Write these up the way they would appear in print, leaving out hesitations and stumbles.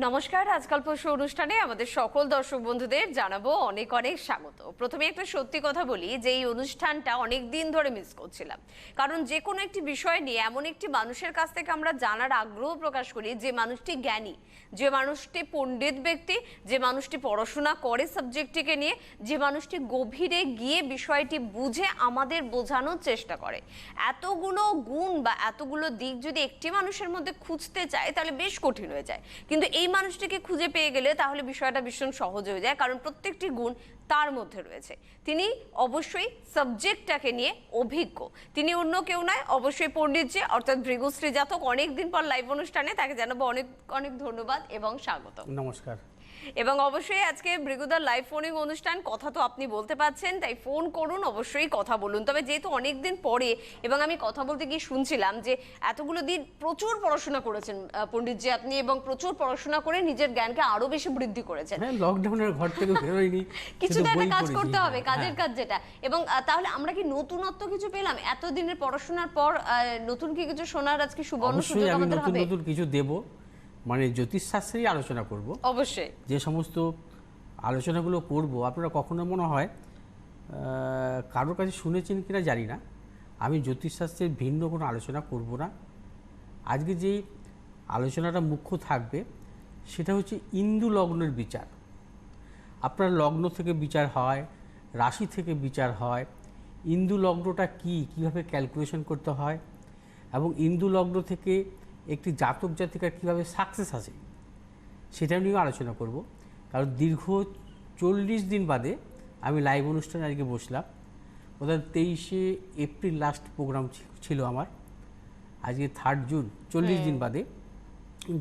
নমস্কার। আজকাল পরশু অনুষ্ঠানে আমাদের সকল দর্শক বন্ধুদের জানাবো অনেক অনেক স্বাগত। প্রথমে একটা সত্যি কথা বলি যে এই অনুষ্ঠানটা অনেক দিন ধরে মিস করছিলাম, কারণ যে কোনো একটি বিষয় নিয়ে এমন একটি মানুষের কাছ থেকে আমরা জানার আগ্রহ প্রকাশ করি যে মানুষটি জ্ঞানী, যে মানুষটি পণ্ডিত ব্যক্তি, যে মানুষটি পড়াশোনা করে সাবজেক্টটিকে নিয়ে, যে মানুষটি গভীরে গিয়ে বিষয়টি বুঝে আমাদের বোঝানোর চেষ্টা করে। এতগুলো গুণ বা এতগুলো দিক যদি একটি মানুষের মধ্যে খুঁজতে চায় তাহলে বেশ কঠিন হয়ে যায়, কিন্তু এই মানুষটিকে খুঁজে পেয়ে গেলে তাহলে বিষয়টা ভীষণ সহজ হয়ে যায়, কারণ প্রত্যেকটি গুণ তার মধ্যে রয়েছে। তিনি অবশ্যই সাবজেক্টটাকে নিয়ে অভিজ্ঞ, তিনি অন্য কেউ নয়, অবশ্যই পণ্ডিতজি অর্থাৎ ভৃগুশ্রী জাতক। অনেকদিন পর লাইভ অনুষ্ঠানে তাকে জানাবো অনেক অনেক ধন্যবাদ এবং স্বাগত। নমস্কার। এবং অবশ্যই আজকে ভৃগুদার লাইভ ফোনিং অনুষ্ঠান, কথা তো আপনি বলতে পারছেন, তাই ফোন করুন, অবশ্যই কথা বলুন। তবে যেহেতু অনেকদিন পরে এবং আমি কথা বলতে গিয়ে শুনছিলাম যে এতগুলো দিন প্রচুর পড়াশোনা করেছেন পণ্ডিতজি আপনি, এবং প্রচুর পড়াশোনা করে নিজের জ্ঞানকে আরো বেশি বৃদ্ধি করেছেন। হ্যাঁ, লকডাউনের ঘর থেকে বেরোয়নি, কিছু তো একটা কাজ করতে হবে, কাজের কাজ যেটা। এবং তাহলে আমরা কি নতুনত্ব কিছু পেলাম এতদিনের পড়াশোনার পর? নতুন কি কিছু শোনার আজকে সুবর্ণ সুযোগ আমাদের হবে? নতুন কিছু দেব, মানে জ্যোতিষশাস্ত্রেই আলোচনা করব। অবশ্যই যে সমস্ত আলোচনাগুলো করব আপনারা কখনো মনে হয় কারোর কাছে শুনেছেন কিনা জানি না, আমি জ্যোতিষশাস্ত্রের ভিন্ন কোনো আলোচনা করব না। আজকে যেই আলোচনাটা মুখ্য থাকবে সেটা হচ্ছে ইন্দু লগ্নের বিচার। আপনার লগ্ন থেকে বিচার হয়, রাশি থেকে বিচার হয়, ইন্দু লগ্নটা কীভাবে ক্যালকুলেশন করতে হয়, এবং ইন্দু লগ্ন থেকে একটি জাতক জাতিকার কীভাবে সাকসেস আসে সেটা নিয়েও আলোচনা করব। কারণ দীর্ঘ 40 দিন বাদে আমি লাইভ অনুষ্ঠানে আজকে বসলাম। প্রধান 23শে এপ্রিল লাস্ট প্রোগ্রাম ছিল আমার, আজকে 3 জুন, 40 দিন বাদে।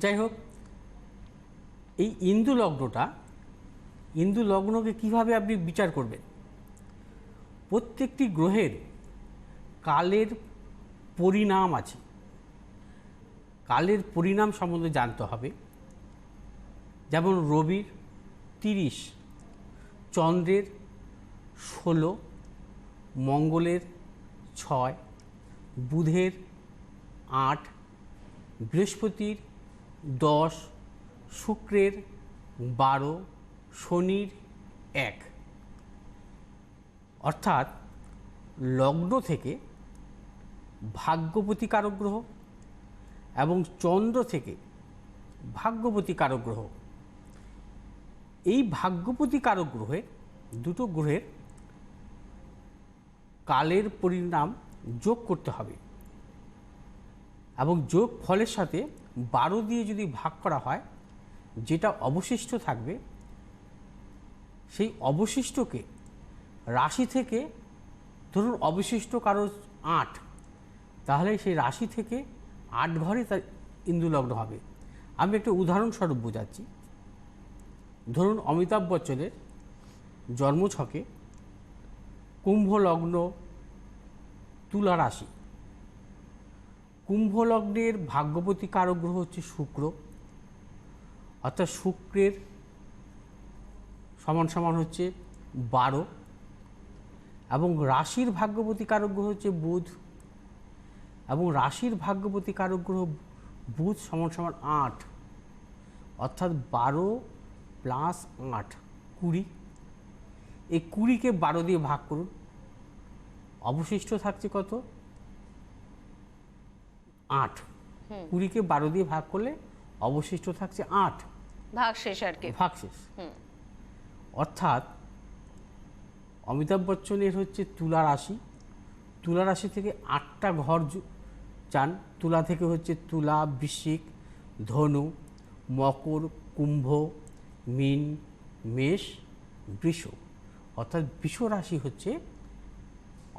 যাই হোক, এই ইন্দু লগ্নকে কীভাবে আপনি বিচার করবেন? প্রত্যেকটি গ্রহের কালের পরিণাম আছে, কালের পরিণাম সম্বন্ধে জানতে হবে। যেমন রবির 30, চন্দ্রের 16, মঙ্গলের 6, বুধের 8, বৃহস্পতির 10, শুক্রের 12, শনির 1। অর্থাৎ লগ্ন থেকে ভাগ্যপতি কারক গ্রহ এবং চন্দ্র থেকে ভাগ্যপতি কারক গ্রহ, এই ভাগ্যপতি কারক গ্রহের দুটো গ্রহের কালের পরিণাম যোগ করতে হবে, এবং যোগ ফলের সাথে 12 দিয়ে যদি ভাগ করা হয় যেটা অবশিষ্ট থাকবে, সেই অবশিষ্টকে রাশি থেকে, ধরুন অবশিষ্ট কারো 8, তাহলে সেই রাশি থেকে 8 ঘরে তার ইন্দু লগ্ন হবে। আমি একটা উদাহরণস্বরূপ বোঝাচ্ছি। ধরুন অমিতাভ বচ্চনের জন্মছকে কুম্ভ লগ্ন, তুলা রাশি। কুম্ভ লগ্নের ভাগ্যপতি কারক গ্রহ হচ্ছে শুক্র, অর্থাৎ শুক্রের সমান সমান হচ্ছে 12, এবং রাশির ভাগ্যপতি কারক গ্রহ হচ্ছে বুধ, এবং রাশির ভাগ্যপতি কারক গ্রহ বুধ সমান সমান 8, অর্থাৎ 12 প্লাস 8 20। এই 20কে 12 দিয়ে ভাগ করুন, অবশিষ্ট থাকছে কত? 8। 20কে 12 দিয়ে ভাগ করলে অবশিষ্ট থাকছে 8, ভাগশেষ আর কি, ভাগশেষ। অর্থাৎ অমিতাভ বচ্চনের হচ্ছে তুলা রাশি, তুলা রাশি থেকে 8টা ঘর চান। তুলা থেকে হচ্ছে তুলা, বৃশ্চিক, ধনু, মকর, কুম্ভ, মীন, মেষ, বৃষ। অর্থাৎ বৃষ রাশি হচ্ছে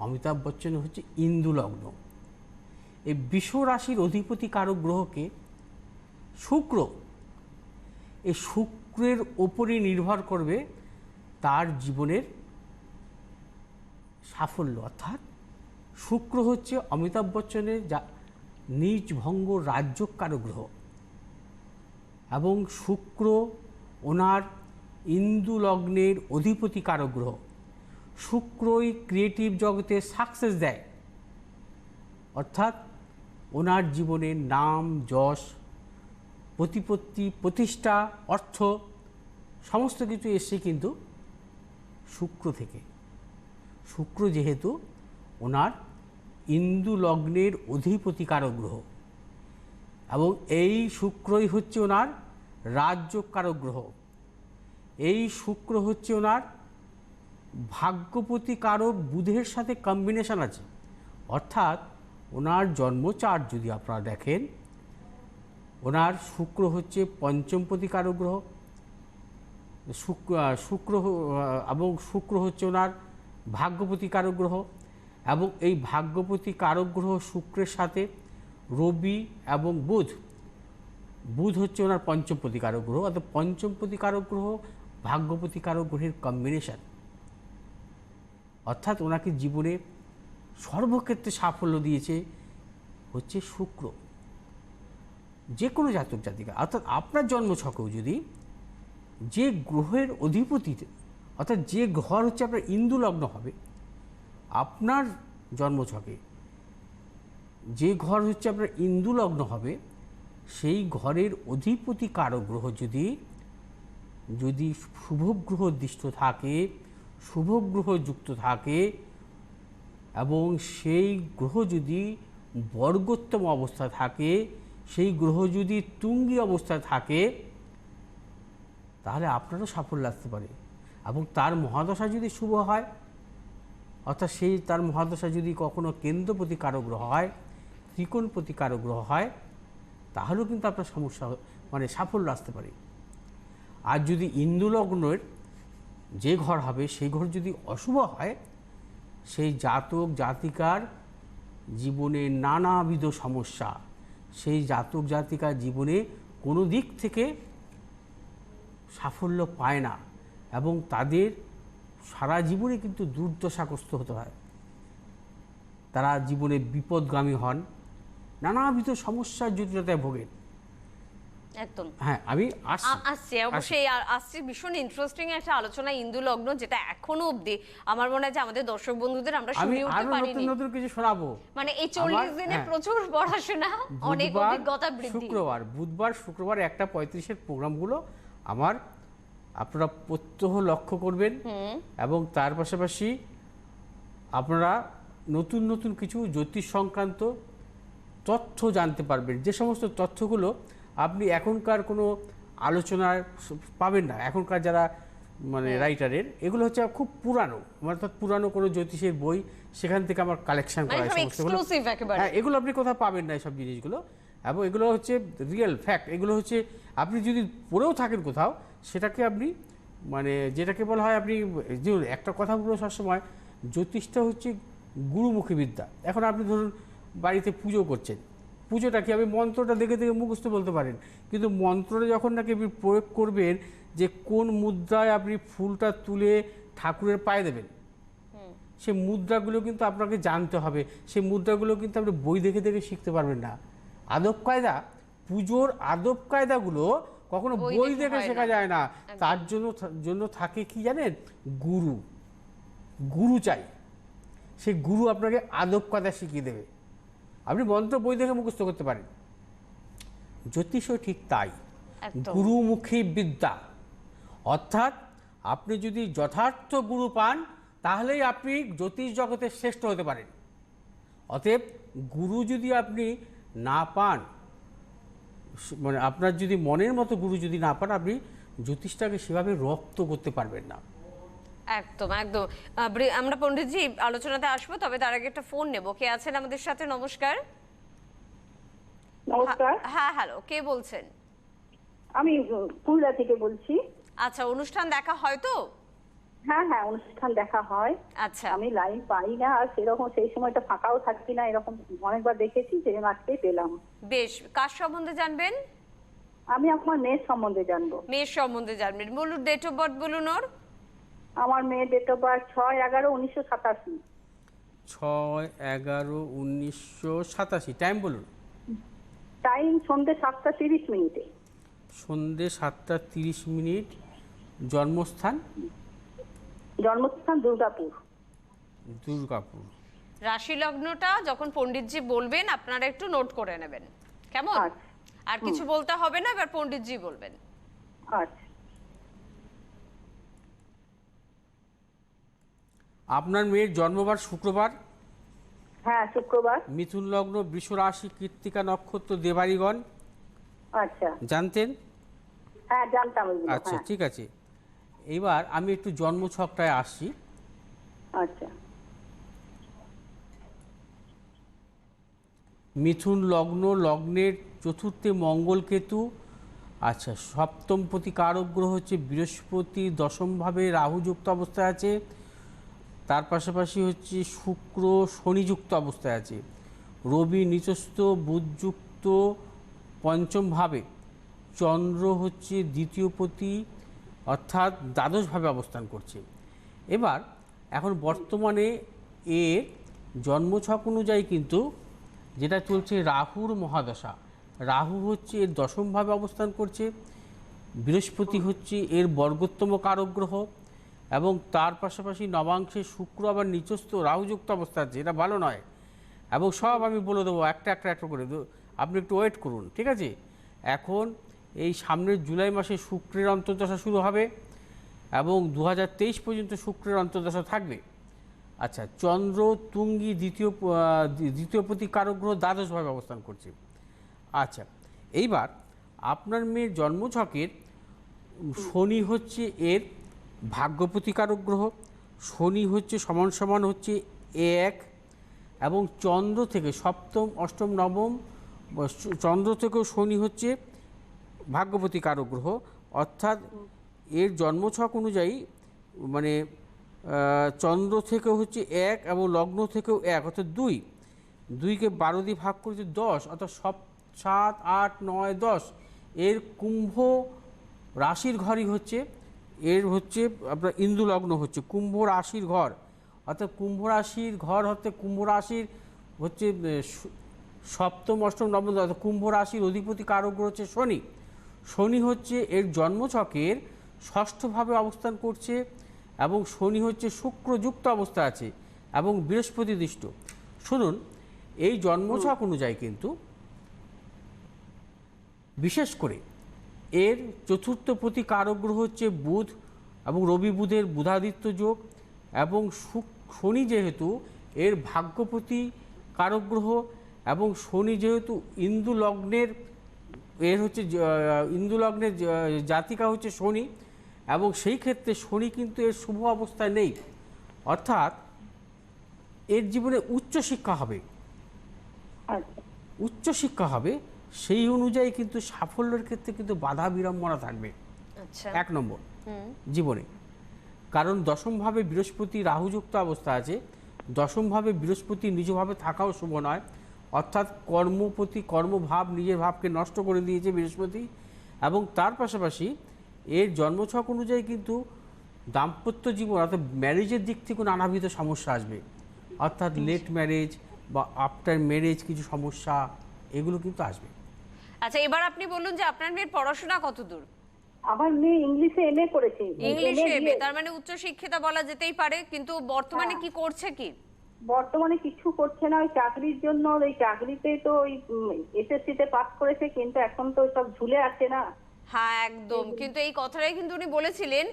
অমিতাভ বচ্চনের হচ্ছে ইন্দু লগ্ন। এই বৃষ রাশির অধিপতি কারক গ্রহকে শুক্র, এই শুক্রের ওপরই নির্ভর করবে তার জীবনের সাফল্য। অর্থাৎ শুক্র হচ্ছে অমিতাভ বচ্চনের নিজ ভঙ্গ রাজ্যক কারক গ্রহ, এবং শুক্র ওনার ইন্দু লগ্নের অধিপতি কারক গ্রহ। শুক্রই ক্রিয়েটিভ জগতে সাকসেস দেয়, অর্থাৎ ওনার জীবনের নাম যশ প্রতিপত্তি, প্রতিষ্ঠা, অর্থ সমস্ত কিছু এসছে কিন্তু শুক্র থেকে। শুক্র যেহেতু ওনার ইন্দু লগ্নের অধিপতিকারক গ্রহ এবং এই শুক্রই হচ্ছে ওনার রাজযোগকারক গ্রহ। এই শুক্র হচ্ছে ওনার ভাগ্যপতিকারক বুধের সাথে কম্বিনেশন আছে, অর্থাৎ ওনার জন্মচার্ট যদি আপনারা দেখেন, ওনার শুক্র হচ্ছে পঞ্চমপতিকারক গ্রহ, শুক্র এবং শুক্র হচ্ছে ওনার ভাগ্যপতিকারক গ্রহ, এবং এই ভাগ্যপতিকারক গ্রহ শুক্রের সাথে রবি এবং বুধ হচ্ছে ওনার পঞ্চমপতিকারক গ্রহ, অর্থাৎ পঞ্চমপতিকারক গ্রহ ভাগ্যপতিকারক গ্রহের কম্বিনেশন। অর্থাৎ ওনাকে জীবনে সর্বক্ষেত্রে সাফল্য দিয়েছে হচ্ছে শুক্র। যে কোনো জাতক জাতিকা, অর্থাৎ আপনার জন্মছকেও যদি যে গ্রহের অধিপতি, অর্থাৎ যে ঘর হচ্ছে আপনার ইন্দু লগ্ন হবে, আপনার জন্মছকে যে ঘর হচ্ছে আপনার ইন্দু লগ্ন হবে, সেই ঘরের অধিপতি কারক গ্রহ যদি শুভ গ্রহ দৃষ্ট থাকে, শুভ গ্রহ যুক্ত থাকে, এবং সেই গ্রহ যদি বর্গোত্তম অবস্থা থাকে, সেই গ্রহ যদি তুঙ্গি অবস্থায় থাকে, তাহলে আপনারও সাফল্য আসতে পারে। এবং তার মহাদশা যদি শুভ হয়, অর্থাৎ তার মহাদশা যদি কখনো কেন্দ্রপতি কারক গ্রহ হয়, ত্রিকোণপতি কারক গ্রহ হয়, তাহলেও কিন্তু আপনার সমস্যা সাফল্য আসতে পারে। আর যদি ইন্দু লগ্নের যে ঘর হবে সেই ঘর যদি অশুভ হয়, সেই জাতক জাতিকার জীবনে নানাবিধ সমস্যা, সেই জাতক জাতিকার জীবনে কোনো দিক থেকে সাফল্য পায় না এবং তাদের সারা জীবনে কিন্তু দুর্দশাগ্রস্ত হতে হয়। তারা জীবনে বিপদগামী হন, নানাবিধ সমস্যার জটিলতায় ভোগেন। একদম। হ্যাঁ, আমি আসছি অবশ্যই আসছি। ভীষণ ইন্টারেস্টিং একটা আলোচনা ইন্দু লগ্ন, যেটা এখনো অবধি আমার মনে হয় যে আমাদের দর্শক বন্ধুদের আমরা শুনে উঠতে পারিনি। নতুন কিছু শোনাবো। এই 40 দিনে প্রচুর পড়াশোনা, অনেক অভিজ্ঞতা বৃদ্ধি। বুধবার শুক্রবার 1:35 প্রোগ্রামগুলো আমার আপনারা প্রত্যহ লক্ষ্য করবেন, এবং তার পাশাপাশি আপনারা নতুন নতুন কিছু জ্যোতিষ সংক্রান্ত তথ্য জানতে পারবেন, যে সমস্ত তথ্যগুলো আপনি এখনকার কোনো আলোচনার পাবেন না। এখনকার যারা রাইটারের, এগুলো হচ্ছে খুব পুরানো, অর্থাৎ পুরানো কোনো জ্যোতিষের বই, সেখান থেকে আমার কালেকশন করা সমস্তগুলো। হ্যাঁ, এগুলো আপনি কোথাও পাবেন না এইসব জিনিসগুলো, এবং এগুলো হচ্ছে রিয়েল ফ্যাক্ট। এগুলো হচ্ছে আপনি যদি পড়েও থাকেন কোথাও, সেটাকে আপনি যেটাকে বলা হয়, আপনি যে একটা কথা বলবো সবসময়, জ্যোতিষটা হচ্ছে গুরুমুখী বিদ্যা। এখন আপনি ধরুন বাড়িতে পুজো করছেন, পুজোটা কি আপনি মন্ত্রটা দেখে দেখে মুখস্থ বলতে পারেন, কিন্তু মন্ত্রটা যখন নাকি আপনি প্রয়োগ করবেন, যে কোন মুদ্রায় আপনি ফুলটা তুলে ঠাকুরের পায়ে দেবেন, সে মুদ্রাগুলো কিন্তু আপনাকে জানতে হবে। সেই মুদ্রাগুলো কিন্তু আপনি বই দেখে দেখে শিখতে পারবেন না। আদব কায়দা, পুজোর আদব কায়দাগুলো কখনো বই দেখে শেখা যায় না। তার জন্য থাকে কি জানেন, গুরু চাই। সেই গুরু আপনাকে আদব কায়দা শিখিয়ে দেবে। আপনি মন্ত্র বই দেখে মুখস্থ করতে পারেন, জ্যোতিষও ঠিক তাই, গুরুমুখী বিদ্যা। অর্থাৎ আপনি যদি যথার্থ গুরু পান, তাহলেই আপনি জ্যোতিষ জগতে শ্রেষ্ঠ হতে পারেন। অতএব গুরু যদি আপনি না পান, আপনার যদি মনের মতো গুরু যদি না পান, আপনি জ্যোতিষটাকে সেভাবে রপ্ত করতে পারবেন না। একদম একদম। আমরা পণ্ডিতজি আলোচনাতে আসবো, তবে তার আগে একটা ফোন নেব। কে আছেন আমাদের সাথে? নমস্কার। নমস্কার। হ্যাঁ, হ্যালো, কে বলছেন? আমি পুরুলিয়া থেকে বলছি। আচ্ছা, অনুষ্ঠান দেখা হয় তো? হ্যাঁ হ্যাঁ, অনুষ্ঠান দেখা হয়। আচ্ছা, আমি লাইন পাই না, আর সেরকম সেই সময়টা ফাঁকাও থাকি না, এরকম অনেকবার দেখেছি, যে আজকেই পেলাম। বেশ। কার সম্বন্ধে জানবেন? আমি আমার মেয়ের সম্বন্ধে জানবো। মেয়ের সম্বন্ধে জানবেন, বলুন। ডেট অফ বার্থ বলুন ওর। আমার মেয়ের ডেট অফ বার্থ 6/11/1987। 6/11/1987। টাইম বলুন। টাইম সন্ধ্যে 7:30। সন্ধ্যে 7:30। জন্মস্থান? জন্মস্থান দুর্গাপুর। রাশি লগ্নটা যখন পণ্ডিতজি বলবেন আপনারা একটু নোট করে নেবেন, কেমন? আর কিছু বলতে হবে না, এবার পণ্ডিতজি বলবেন। আচ্ছা। আপনার মেয়ের জন্মবার শুক্রবার, হ্যাঁ শুক্রবার। মিথুন লগ্ন, বৃষ রাশি, কৃত্তিকা নক্ষত্র, দেবাড়িগণ। আচ্ছা। জানতেন? হ্যাঁ জানতাম ওইগুলো, আচ্ছা হ্যাঁ। ঠিক আছে। এবার আমি একটু জন্মছকটায় আসছি। আচ্ছা। মিথুন লগ্ন, লগ্নের চতুর্থে মঙ্গল কেতু। আচ্ছা, সপ্তমপতি কারক গ্রহ হচ্ছে বৃহস্পতি, দশমভাবে রাহুযুক্ত অবস্থায় আছে। তার পাশাপাশি হচ্ছে শুক্র শনিযুক্ত অবস্থায় আছে। রবি নিচস্থ, বুধযুক্ত পঞ্চমভাবে। চন্দ্র হচ্ছে দ্বিতীয়পতি অর্থাৎ দ্বাদশভাবে অবস্থান করছে। এবার এখন বর্তমানে এর জন্মছক অনুযায়ী কিন্তু যেটা চলছে রাহুর মহাদশা। রাহু হচ্ছে এর দশমভাবে অবস্থান করছে, বৃহস্পতি হচ্ছে এর বর্গোত্তম কারক গ্রহ, এবং তার পাশাপাশি নবাংশে শুক্র আবার নিচস্থ রাহুযুক্ত অবস্থা আছে। এটা ভালো নয়, এবং সব আমি বলে দেবো একটা একটা করে। আপনি একটু ওয়েট করুন, ঠিক আছে? এখন এই সামনের জুলাই মাসে শুক্রের অন্তর্দশা শুরু হবে এবং 2023 পর্যন্ত শুক্রের অন্তর্দশা থাকবে। আচ্ছা, চন্দ্র তুঙ্গি দ্বিতীয়পতি কারক গ্রহ দ্বাদশভাবে অবস্থান করছে। আচ্ছা, এইবার আপনার মেয়ের জন্মছকের শনি হচ্ছে এর ভাগ্যপতি কারক গ্রহ। শনি হচ্ছে সমান সমান হচ্ছে 1, এবং চন্দ্র থেকে সপ্তম, অষ্টম, নবম চন্দ্র থেকেও শনি হচ্ছে ভাগ্যপতি কারক গ্রহ। অর্থাৎ এর জন্মছক অনুযায়ী মানে চন্দ্র থেকেও হচ্ছে 1 এবং লগ্ন থেকেও 1, অর্থাৎ 2কে 12 দিয়ে ভাগ করেছে 10, অর্থাৎ 7, 8, 9, 10। এর কুম্ভ রাশির ঘরই হচ্ছে এর হচ্ছে আপনার ইন্দু লগ্ন হচ্ছে কুম্ভ রাশির ঘর। অর্থাৎ কুম্ভ রাশির ঘর হচ্ছে কুম্ভ রাশির হচ্ছে সপ্তম, অষ্টম, নবম, অর্থাৎ কুম্ভ রাশির অধিপতি কারক গ্রহ হচ্ছে শনি। শনি হচ্ছে এর জন্মছকের ষষ্ঠভাবে অবস্থান করছে, এবং শনি হচ্ছে শুক্রযুক্ত অবস্থা আছে এবং বৃহস্পতি দৃষ্ট। শুনুন, এই জন্মছক অনুযায়ী কিন্তু বিশেষ করে এর চতুর্থপতি কারক গ্রহ হচ্ছে বুধ, এবং রবি বুধের বুধাদিত্য যোগ, এবং শনি যেহেতু এর ভাগ্যপতি কারক গ্রহ, এবং শনি যেহেতু ইন্দু লগ্নের এর হচ্ছে ইন্দু লগ্নের জাতিকা হচ্ছে শনি, এবং সেই ক্ষেত্রে শনি কিন্তু এর শুভ অবস্থায় নেই। অর্থাৎ এর জীবনে উচ্চশিক্ষা হবে, আচ্ছা। উচ্চশিক্ষা হবে, সেই অনুযায়ী কিন্তু সাফল্যের ক্ষেত্রে কিন্তু বাধা বিড়ম্বনা থাকবে। আচ্ছা। 1 নম্বর জীবনে, কারণ দশমভাবে বৃহস্পতি রাহুযুক্ত অবস্থা আছে। দশমভাবে বৃহস্পতি নিজভাবে থাকাও শুভ নয়, অর্থাৎ কর্মপতি কর্মভাব নিজের ভাবকে নষ্ট করে দিয়েছে বৃহস্পতি। এবং তার পাশাপাশি এর জন্মছক অনুযায়ী কিন্তু দাম্পত্য জীবন অর্থাৎ ম্যারেজের দিক থেকে নানাবিধ সমস্যা আসবে, অর্থাৎ লেট ম্যারেজ বা আফটার ম্যারেজ কিছু সমস্যা এগুলো কিন্তু আসবে। আচ্ছা, এবার আপনি বলুন যে আপনার মেয়ের পড়াশোনা কত দূর? আমার মেয়ে ইংলিশে এমএ করেছে। ইংলিশে MA এমএ, তার মানে উচ্চ শিক্ষিতা বলা যেতেই পারে, কিন্তু বর্তমানে কি করছে কি? বর্তমানে কিছু করছে না, ওই চাকরির জন্য, ওই চাকরিতে তো ওই এসএসসি তে পাস করেছে, কিন্তু এখন তো সব ঝুলে আছে না। হ্যাঁ একদম, কিন্তু এই কথাটাই কিন্তু উনি বলেছিলেন,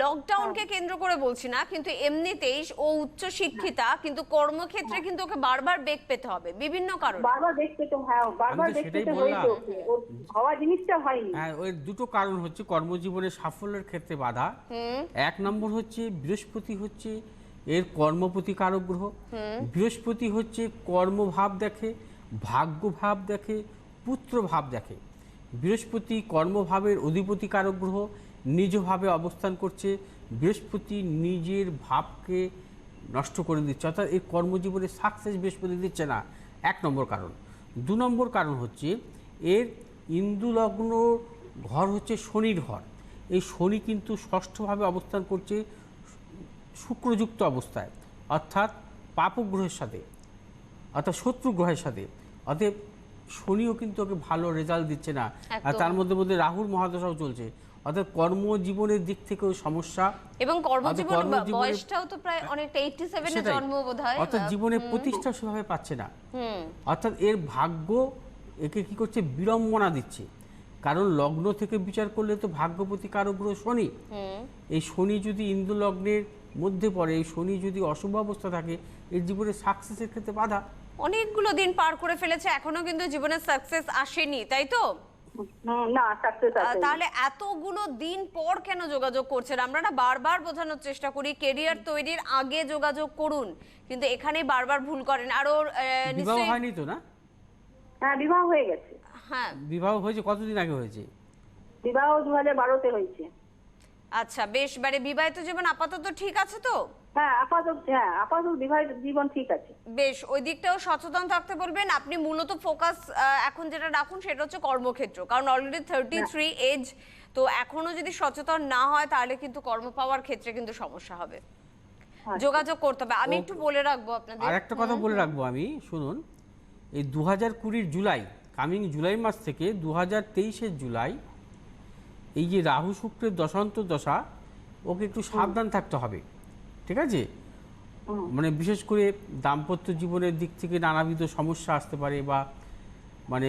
লকডাউনকে কেন্দ্র করে বলছি না, কিন্তু এমনিতেই ও উচ্চ শিক্ষিতা, কিন্তু কর্মক্ষেত্রে কিন্তু ওকে বারবার বেগ পেতে হবে বিভিন্ন কারণে। বারবার দেখতে তো, হ্যাঁ বারবার আমি তো দেখতে সেটাই তো বললাম। হয়েছে ওকে, ওর হওয়া জিনিসটা হয়নি। হ্যাঁ, ওই দুটো কারণ হচ্ছে কর্মজীবনের সাফল্যের ক্ষেত্রে বাধা। 1 নম্বর হচ্ছে বৃহস্পতি হচ্ছে এর কর্মপতি কারক গ্রহ। বৃহস্পতি হচ্ছে কর্মভাব দেখে, ভাগ্যভাব দেখে, পুত্র ভাব দেখে। বৃহস্পতি কর্মভাবের অধিপতি কারক গ্রহ, নিজভাবে অবস্থান করছে। বৃহস্পতি নিজের ভাবকে নষ্ট করে দিচ্ছে, অর্থাৎ এই কর্মজীবনে সাকসেস বৃহস্পতি দিচ্ছে না। 1 নম্বর কারণ। 2 নম্বর কারণ হচ্ছে এর ইন্দু লগ্ন ঘর হচ্ছে শনির ঘর। এই শনি কিন্তু ষষ্ঠভাবে অবস্থান করছে শুক্রযুক্ত অবস্থায়, অর্থাৎ পাপগ্রহের সাথে, অর্থাৎ শত্রু গ্রহের সাথে। অতএব শনিও কিন্তু ওকে ভালো রেজাল্ট দিচ্ছে না। আর তার মধ্যে মধ্যে রাহুর মহাদশাও চলছে, অর্থাৎ কর্মজীবনের দিক থেকেও সমস্যা, এবং কর্মজীবন বয়সটাও তো প্রায় অনেকটা 87 এ জন্ম বোধহয়, অর্থাৎ জীবনে প্রতিষ্ঠা সেভাবে পাচ্ছে না। অর্থাৎ এর ভাগ্য একে কি করছে, বিড়ম্বনা দিচ্ছে। কারণ লগ্ন থেকে বিচার করলে তো ভাগ্যপতি কারক গ্রহ শনি, এই শনি যদি ইন্দু লগ্নের মধ্যে পড়ে, এই শনি যদি অশুভ অবস্থা থাকে, এর জীবনে সাকসেসের ক্ষেত্রে বাধা। অনেকগুলো দিন পার করে ফেলেছে, এখনো কিন্তু জীবনে সাকসেস আসেনি, তাই তো? না, সাকসেস আছে। তাহলে এতগুলো দিন পর কেন যোগাযোগ করছেন? আমরা না বারবার বোঝানোর চেষ্টা করি কেরিয়ার তৈরির আগে যোগাযোগ করুন, কিন্তু এখানে বারবার ভুল করেন। আর ওর বিবাহ হয়নি তো না? হ্যাঁ, বিবাহ হয়ে গেছে। হ্যাঁ, বিবাহ হয়েছে কতদিন আগে হয়েছে? বিবাহ 2012-তে হয়েছে। আচ্ছা বেশ, বিবাহিত জীবন আপাতত ঠিক আছে তো? হ্যাঁ, আপাতত বিবাহিত জীবন ঠিক আছে। বেশ, ওই দিকটাও সচেতন থাকতে বলবেন। আপনি মূলত ফোকাস এখন যেটা রাখুন সেটা হচ্ছে কর্মক্ষেত্র, কারণ অলরেডি 33 এজ, তো এখনো যদি সচেতন না হয় তাহলে কিন্তু কর্ম পাওয়ার ক্ষেত্রে কিন্তু সমস্যা হবে। যোগাযোগ করতে হবে। আমি একটু বলে রাখবো আপনাদের, আর একটা কথা বলে রাখবো আমি, শুনুন, এই 2020 জুলাই, কামিং জুলাই মাস থেকে 2023 জুলাই, এই যে রাহু শুক্রের দশান্ত দশা, ওকে একটু সাবধান থাকতে হবে, ঠিক আছে? মানে বিশেষ করে দাম্পত্য জীবনের দিক থেকে নানাবিধ সমস্যা আসতে পারে, বা মানে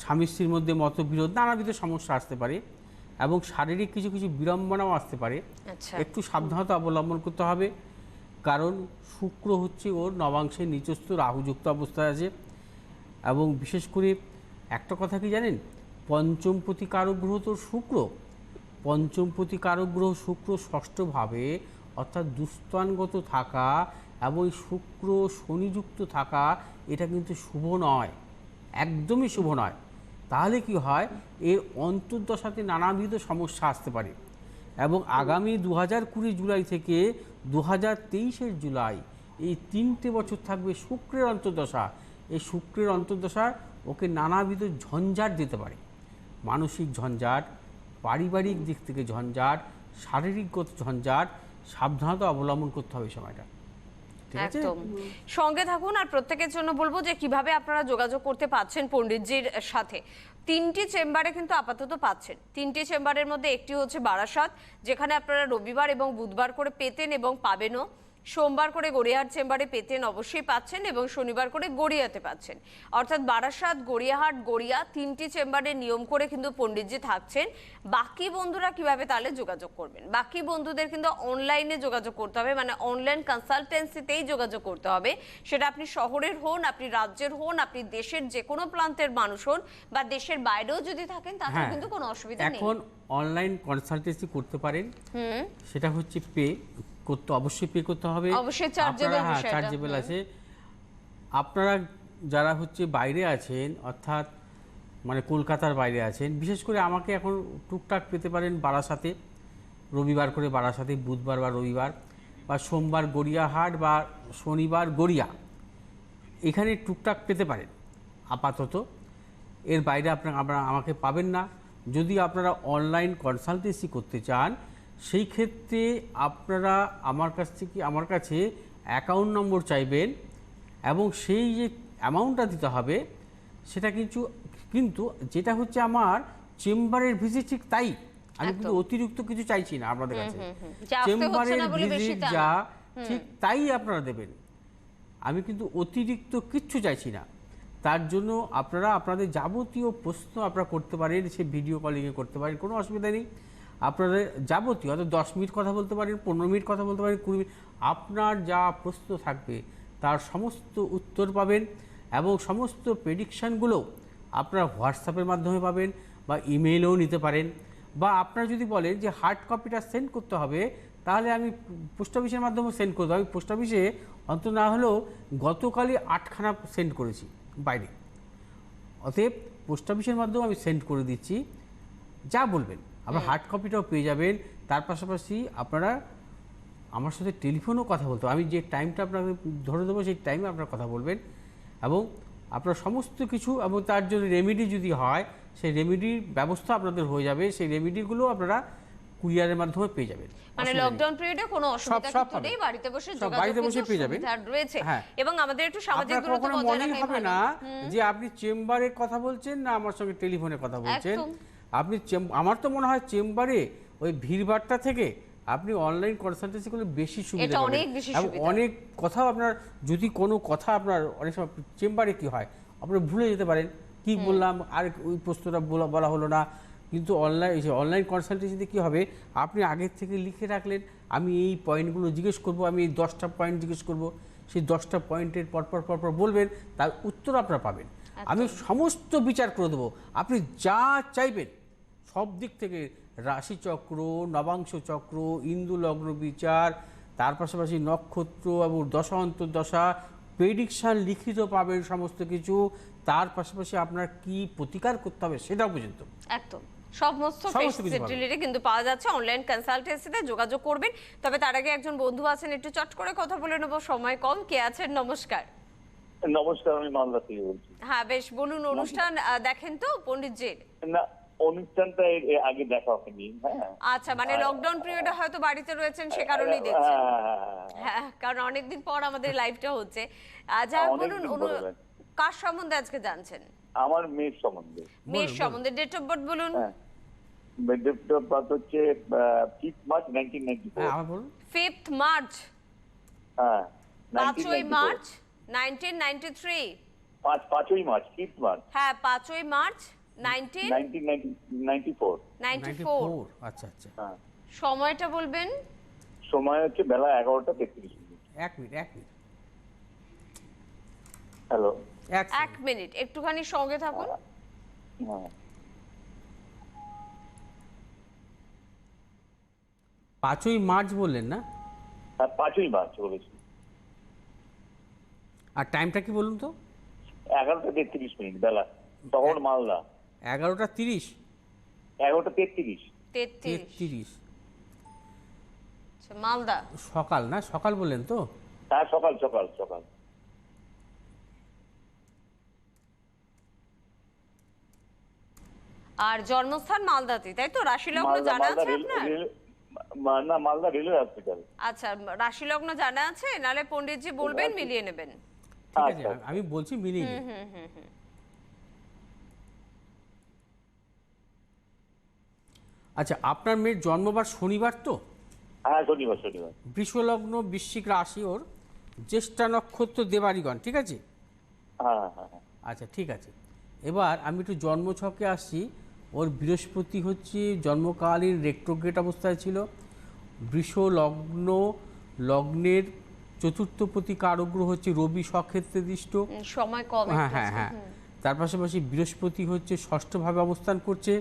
স্বামী স্ত্রীর মধ্যে মতবিরোধ, নানাবিধ সমস্যা আসতে পারে, এবং শারীরিক কিছু কিছু বিড়ম্বনাও আসতে পারে। আচ্ছা, একটু সাবধানতা অবলম্বন করতে হবে, কারণ শুক্র হচ্ছে ওর নবাংশে নিচস্থ রাহুযুক্ত অবস্থায় আছে। এবং বিশেষ করে একটা কথা কি জানেন, পঞ্চমপতি কারক গ্রহ তো শুক্র, পঞ্চমপতি কারক গ্রহ শুক্র ষষ্ঠভাবে, অর্থাৎ দুস্থানগত থাকা এবং শুক্র শনিযুক্ত থাকা, এটা কিন্তু শুভ নয়, একদমই শুভ নয়। তাহলে কি হয়, এর অন্তর্দশাতে নানাবিধ সমস্যা আসতে পারে। এবং আগামী 2020 জুলাই থেকে 2023 জুলাই, এই 3টে বছর থাকবে শুক্রের অন্তর্দশা। এই শুক্রের অন্তর্দশা ওকে নানাবিধ ঝঞ্ঝাট দিতে পারে, মানসিক ঝঞ্ঝাট, পারিবারিক দিক থেকে ঝঞ্ঝাট, শারীরিকগত ঝঞ্ঝাট। সাবধানতা অবলম্বন করতে হবে এই সময়টা, ঠিক আছে? একদম সঙ্গে থাকুন। আর প্রত্যেকের জন্য বলবো যে কিভাবে আপনারা যোগাযোগ করতে পাচ্ছেন পণ্ডিতজির সাথে। 3টি চেম্বারে কিন্তু আপাতত পাচ্ছেন। 3টি চেম্বারের মধ্যে একটি হচ্ছে বারাসাত, যেখানে আপনারা রবিবার এবং বুধবার করে পেতেন এবং পাবেনও। সোমবার করে গড়িয়াহাট চেম্বারে পেতেন, অবশ্যই পাচ্ছেন, এবং শনিবার করে গড়িয়াতে পাচ্ছেন। অর্থাৎ বারাসাত, গড়িয়াহাট, গড়িয়া 3টি চেম্বারে নিয়ম করে কিন্তু পণ্ডিতজি থাকছেন। বাকি বন্ধুরা কিভাবে তাহলে যোগাযোগ করবেন? বাকি বন্ধুদের কিন্তু অনলাইনে যোগাযোগ করতে হবে, মানে অনলাইন কনসালটেন্সিতেই যোগাযোগ করতে হবে। সেটা আপনি শহরের হন, আপনি রাজ্যের হন, আপনি দেশের যে কোনো প্রান্তের মানুষ হন, বা দেশের বাইরেও যদি থাকেন, তাতেও কিন্তু কোনো অসুবিধা নেই। এখন অনলাইন কনসালটেন্সি করতে পারেন, সেটা হচ্ছে পে করতে, অবশ্যই পে করতে হবে, অবশ্যই চার্জেবল। হ্যাঁ, চার্জেবল আছে। আপনারা যারা হচ্ছে বাইরে আছেন, অর্থাৎ মানে কলকাতার বাইরে আছেন, বিশেষ করে আমাকে এখন টুকটাক পেতে পারেন বারাসাতে, রবিবার করে বারাসাতে, বুধবার বা রবিবার, বা সোমবার গড়িয়াহাট, বা শনিবার গড়িয়া, এখানে টুকটাক পেতে পারেন আপাতত। এর বাইরে আপনারা আমাকে পাবেন না। যদি আপনারা অনলাইন কনসালটেন্সি করতে চান, সেই ক্ষেত্রে আপনারা আমার কাছে অ্যাকাউন্ট নম্বর চাইবেন, এবং সেই যে অ্যামাউন্টটা দিতে হবে সেটা কিন্তু যেটা হচ্ছে আমার চেম্বারের ভিজিট, ঠিক তাই। আমি কিন্তু অতিরিক্ত কিছু চাইছি না আপনাদের কাছে। চেম্বারের ভিজিট যা ঠিক তাই আপনারা দেবেন, আমি কিন্তু অতিরিক্ত কিচ্ছু চাইছি না। তার জন্য আপনারা আপনাদের যাবতীয় প্রশ্ন আপনারা করতে পারেন, সে ভিডিও কলিংয়ে করতে পারেন, কোনো অসুবিধা নেই। আপনাদের যাবতীয়, অর্থাৎ 10 মিনিট কথা বলতে পারেন, 15 মিনিট কথা বলতে পারেন, 20 মিনিট, আপনার যা প্রশ্ন থাকবে তার সমস্ত উত্তর পাবেন। এবং সমস্ত প্রেডিকশানগুলো আপনারা হোয়াটসঅ্যাপের মাধ্যমে পাবেন, বা ইমেইলেও নিতে পারেন। বা আপনারা যদি বলেন যে হার্ড কপিটা সেন্ড করতে হবে, তাহলে আমি পোস্ট অফিসের মাধ্যমে সেন্ড করতে হবে। পোস্ট অফিসে অন্তত না হলেও গতকালই 8খানা সেন্ড করেছি বাইরে, অতএব পোস্ট অফিসের মাধ্যমে আমি সেন্ড করে দিচ্ছি। যা বলবেন আপনার হার্ড কপিটাও পেয়ে যাবেন। তার পাশাপাশি আপনারা আমার সাথে টেলিফোনেও কথা বলতে, আমি যে টাইমটা আপনাকে ধরে দেবো সেই টাইমে আপনারা কথা বলবেন, এবং আপনার সমস্ত কিছু, এবং তার জন্য রেমেডি যদি হয়, সেই রেমেডির ব্যবস্থা আপনাদের হয়ে যাবে। সেই রেমেডিগুলো আপনারা কুরিয়ারের মাধ্যমে পেয়ে যাবেন। মানে লকডাউন পিরিয়ডে কোনো অসুবিধা কিন্তু নেই, বাড়িতে বসে যোগাযোগ পেয়ে যাবেন রয়েছে। হ্যাঁ। এবং আমাদের একটু সামাজিক আপনার দূরত্ব কখনো বজায় মনে রাখাই হবে ভালো। না যে আপনি চেম্বারে কথা বলছেন না আমার সঙ্গে টেলিফোনে কথা বলছেন। একদম। আপনি আমার তো মনে হয় চেম্বারে ওই ভিড়ভাড়টা থেকে আপনি অনলাইন কনসালটেন্সি করলে বেশি সুবিধা এটা পাবেন, অনেক বেশি এবং সুবিধা। অনেক কথা আপনার, যদি কোনো কথা আপনার অনেক সময় চেম্বারে কি হয় আপনারা ভুলে যেতে পারেন, কি বললাম আর ওই প্রশ্নটা বলা হলো না। কিন্তু অনলাইন কনসালটেন্সিতে কী হবে, আপনি আগের থেকে লিখে রাখলেন আমি এই পয়েন্টগুলো জিজ্ঞেস করব, আমি এই 10টা পয়েন্ট জিজ্ঞেস করব, সেই 10টা পয়েন্টের পরপর বলবেন, তার উত্তর আপনারা পাবেন। আমি সমস্ত বিচার করে দেবো, আপনি যা চাইবেন সব দিক থেকে, রাশিচক্র, নবাংশ চক্র, ইন্দু লগ্ন বিচার, তার পাশাপাশি নক্ষত্র এবং দশা অন্তর্দশা, প্রেডিকশান লিখিত পাবেন সমস্ত কিছু, তার পাশাপাশি আপনার কি প্রতিকার করতে হবে সেটাও পর্যন্ত একদম সমস্ত ফেসিলিটি কিন্তু পাওয়া যাচ্ছে অনলাইন কনসালটেন্সিতে। যোগাযোগ করবেন। তবে তার আগে একজন বন্ধু আছেন, একটু চট করে কথা বলে নেবো, সময় কম। কে আছেন? নমস্কার। নমস্কার, আমি মালদা থেকে বলছি। হ্যাঁ বেশ, বলুন। অনুষ্ঠান দেখেন তো পণ্ডিতজির? না, অনুষ্ঠানটা আগে দেখা হয়নি। হ্যাঁ, আচ্ছা, মানে লকডাউন পিরিয়ডে হয়তো বাড়িতে রয়েছেন, সে কারণেই দেখছেন। হ্যাঁ, কারণ অনেকদিন পর আমাদের লাইভটা হচ্ছে। যা বলুন, কার সম্বন্ধে আজকে জানছেন? আমার মেয়ের সম্বন্ধে। মেয়ের সম্বন্ধে ডেট অফ বার্থ বলুন। ডেট অফ বার্থ হচ্ছে 5 মার্চ 1994। আমার বলুন। 5th March. হ্যাঁ, 5ই মার্চ 1993। 5ই মার্চ, 5th মার্চ। হ্যাঁ, 5ই মার্চ 1994। 94। আচ্ছা আচ্ছা। হ্যাঁ, সময়টা বলবেন? সময় হচ্ছে বেলা 11টা 33 মিনিট। এক মিনিট হ্যালো, এক মিনিট, একটুখানি সঙ্গে থাকুন। হ্যাঁ, 5ই মার্চ বললেন না? 5ই মার্চ বলেছি। আর টাইমটা কি বলুন তো? 11টা 33 মিনিট বেলা, তখন মালদা। 11:30। 11টা 33। 33। আচ্ছা, মালদা। সকাল না? সকাল বললেন তো? হ্যাঁ, সকাল। আর জন্মস্থান মালদাতে, তাই তো? রাশি লগ্ন জানা আছে আপনার? না, মালদা রেলওয়ে হসপিটাল। আচ্ছা, রাশি লগ্ন জানা আছে? নালে পণ্ডিতজি বলবেন, মিলিয়ে নেবেন। ঠিক আছে, আমি বলছি মিলিয়ে নিন। আচ্ছা, আপনার মেয়ের জন্মবার শনিবার তো? হ্যাঁ, শনিবার। বৃষলগ্ন, বৃশ্চিক রাশি, ওর জ্যেষ্ঠা নক্ষত্র, দেবাড়িগণ, ঠিক আছে? হ্যাঁ। আচ্ছা, ঠিক আছে। এবার আমি একটু জন্মছকে আসছি। ওর বৃহস্পতি হচ্ছে জন্মকালীন রেট্রোগ্রেড অবস্থায় ছিল। বৃষ লগ্নের চতুর্থপতি কারগ্রহ হচ্ছে রবি, স্বক্ষেত্রে দৃষ্ট। সময় কম। হ্যাঁ। তার পাশাপাশি বৃহস্পতি হচ্ছে ষষ্ঠভাবে অবস্থান করছে।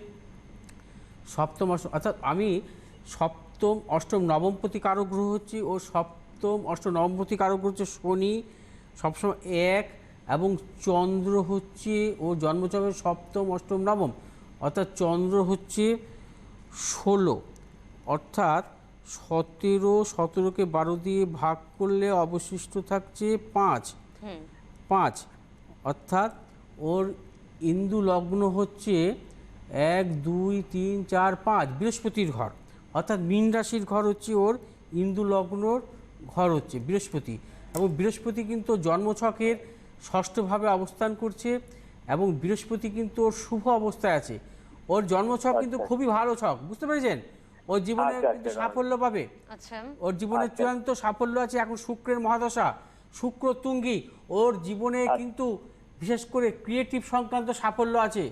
সপ্তম অষ্টম, অর্থাৎ আমি সপ্তম অষ্টম নবমপতি কারগ্রহ হচ্ছে, ও সপ্তম অষ্টম নবমপতি কারগ্রহ হচ্ছে শনি, সবসময় 1, এবং চন্দ্র হচ্ছে ও জন্মছকের সপ্তম অষ্টম নবম, অর্থাৎ চন্দ্র হচ্ছে 16, অর্থাৎ 17কে 12 দিয়ে ভাগ করলে অবশিষ্ট থাকছে 5, অর্থাৎ ওর ইন্দু লগ্ন হচ্ছে 1, 2, 3, 4, 5 বৃহস্পতির ঘর, অর্থাৎ মীন রাশির ঘর হচ্ছে ওর ইন্দু লগ্নর ঘর হচ্ছে বৃহস্পতি। এবং বৃহস্পতি কিন্তু জন্মছকের ষষ্ঠভাবে অবস্থান করছে, এবং বৃহস্পতি কিন্তু ওর শুভ অবস্থায় আছে। ওর জন্মছক কিন্তু খুবই ভালো ছক, বুঝতে পেরেছেন? ওর জীবনে কিন্তু সাফল্য পাবে। আচ্ছা, ওর জীবনে চূড়ান্ত সাফল্য আছে। এখন শুক্রের মহাদশা, শুক্র তুঙ্গি, ওর জীবনে কিন্তু বিশেষ করে ক্রিয়েটিভ সংক্রান্ত সাফল্য আছে।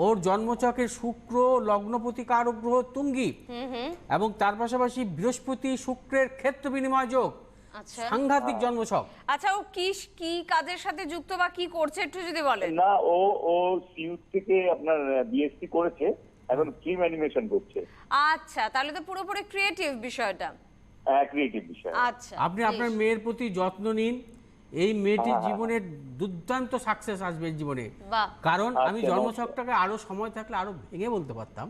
ওর জন্মছকের শুক্র লগ্নপতি কারক গ্রহ তুঙ্গি, এবং তার পাশাপাশি বৃহস্পতি শুক্রের ক্ষেত্র বিনিময় যোগ, সাংঘাতিক জন্মছক। আচ্ছা, ও কি কাজের সাথে যুক্ত বা কি করছে একটু যদি বলেন? না, ও সিইউ থেকে আপনার বিএসসি করেছে, এখন ফিল্ম অ্যানিমেশন করছে। আচ্ছা, তাহলে তো পুরোপুরি ক্রিয়েটিভ বিষয়টা। ক্রিয়েটিভ বিষয়। আচ্ছা, আপনি আপনার মেয়ের প্রতি যত্ন নিন। এই মেয়েটির জীবনে দুর্দান্ত সাকসেস আসবে জীবনে। কারণ আমি জন্মছকটাকে আরো সময় থাকলে আরো ভেঙে বলতে পারতাম,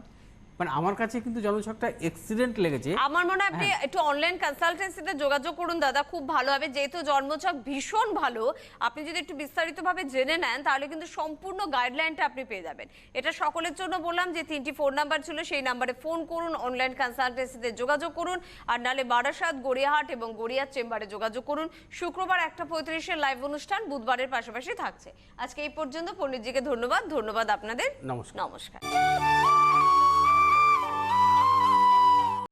মানে আমার কাছে কিন্তু জন্মছকটা এক্সিলেন্ট লেগেছে। আমার মনে হয় আপনি একটু অনলাইন কনসালটেন্সিতে যোগাযোগ করুন দাদা, খুব ভালো হবে। যেহেতু জন্মছক ভীষণ ভালো, আপনি যদি একটু বিস্তারিতভাবে জেনে নেন তাহলে কিন্তু সম্পূর্ণ গাইডলাইনটা আপনি পেয়ে যাবেন। এটা সকলের জন্য বললাম যে 3টি ফোন নাম্বার ছিল, সেই নাম্বারে ফোন করুন, অনলাইন কনসালটেন্সিতে যোগাযোগ করুন, আর নালে বারাসাত, গড়িয়াহাট এবং গড়িয়ার চেম্বারে যোগাযোগ করুন। শুক্রবার 1:35 লাইভ অনুষ্ঠান, বুধবারের পাশাপাশি থাকছে। আজকে এই পর্যন্ত। পণ্ডিতজিকে ধন্যবাদ আপনাদের। নমস্কার। নমস্কার।